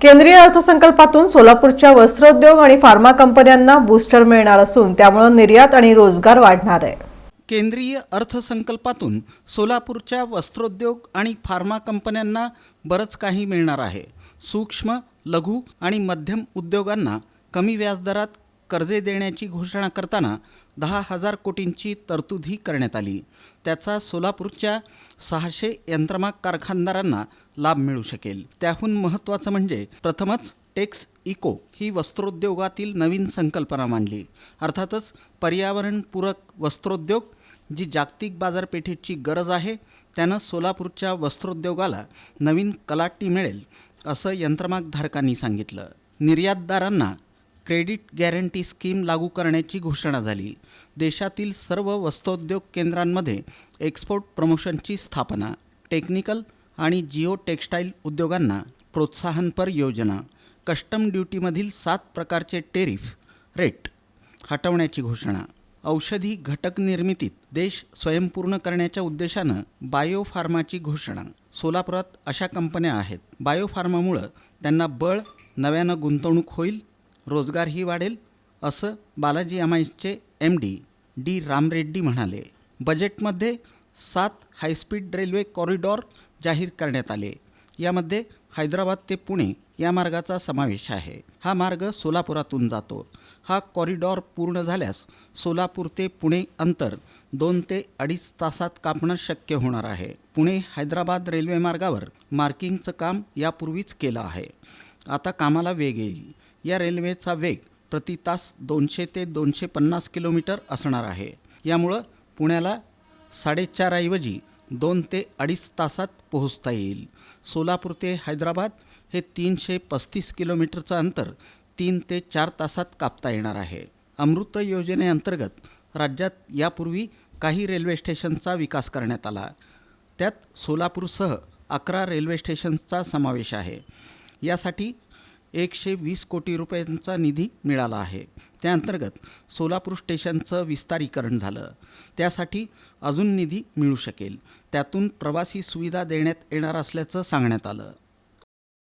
केंद्रीय अर्थसंकल्पातून सोलापूरच्या वस्त्रोद्योग आणि फार्मा कंपन्यांना बूस्टर मिळणार असून त्यामुळे निर्यात आणि रोजगार वाढणार आहे। केंद्रीय अर्थसंकल्पातून सोलापूरच्या वस्त्रोद्योग आणि फार्मा कंपन्यांना बरंच काही मिळणार आहे। सूक्ष्म, लघु आणि मध्यम उद्योगांना कमी व्याजदरात कर्जे देण्याची घोषणा करताना 10,000 कोटींची तरतूदही करण्यात आली। त्याचा सोलापूरच्या 600 यंत्रमाग कारखानदारांना लाभ मिळू शकेल। त्याहून महत्त्वाचं म्हणजे प्रथमच टेक्स इको ही वस्त्रोद्योगातील नवीन संकल्पना मांडली। अर्थातच पर्यावरणपूरक वस्त्रोद्योग जी जागतिक बाजारपेठेची गरज आहे, त्यानं सोलापूरच्या वस्त्रोद्योगाला नवीन कलाटणी मिळेल असं यंत्रमागधारकांनी सांगितलं। निर्यातदारांना क्रेडिट गॅरंटी स्कीम लागू करण्याची घोषणा झाली। देशातील सर्व वस्त्रोद्योग केंद्रांमध्ये एक्सपोर्ट प्रमोशनची स्थापना, टेक्निकल आणि जिओ टेक्स्टाईल उद्योगांना प्रोत्साहनपर योजना, कस्टम ड्युटीमधील 7 प्रकारचे टेरिफ रेट हटवण्याची घोषणा, औषधी घटक निर्मितीत देश स्वयंपूर्ण करण्याच्या उद्देशानं बायोफार्माची घोषणा। सोलापुरात अशा कंपन्या आहेत, बायोफार्मामुळं त्यांना बळ, नव्यानं गुंतवणूक होईल, रोजगारही वाढेल असं बालाजी एमाईजचे MD डी रामरेड्डी म्हणाले। बजेटमध्ये 7 हायस्पीड रेल्वे कॉरिडॉर जाहीर करण्यात आले। यामध्ये हैदराबाद ते पुणे या मार्गाचा समावेश आहे। हा मार्ग सोलापुरातून जातो। हा कॉरिडॉर पूर्ण झाल्यास सोलापूर ते पुणे अंतर 2 ते 2.5 तासात कापणं शक्य होणार आहे। पुणे हैदराबाद रेल्वे मार्गावर मार्किंगचं काम यापूर्वीच केलं आहे। आता कामाला वेग येईल। या रेल्वेचा वेग प्रति तास 200 ते 250 किलोमीटर असणार आहे। यामुळं पुण्याला 4.5 ऐवजी 2 ते 2.5 तासात पोहोचता येईल। सोलापूर ते हैदराबाद हे 335 किलोमीटरचं अंतर 3 ते 4 तासात कापता येणार आहे। अमृत योजनेअंतर्गत राज्यात यापूर्वी काही रेल्वे स्टेशनचा विकास करण्यात आला। त्यात सोलापूरसह 11 रेल्वे स्टेशन्सचा समावेश आहे। यासाठी 120 कोटी रुपयांचा निधी मिळाला आहे। त्याअंतर्गत सोलापूर स्टेशनचं विस्तारीकरण झालं। त्यासाठी अजून निधी मिळू शकेल। त्यातून प्रवासी सुविधा देण्यात येणार असल्याचं सांगण्यात आलं।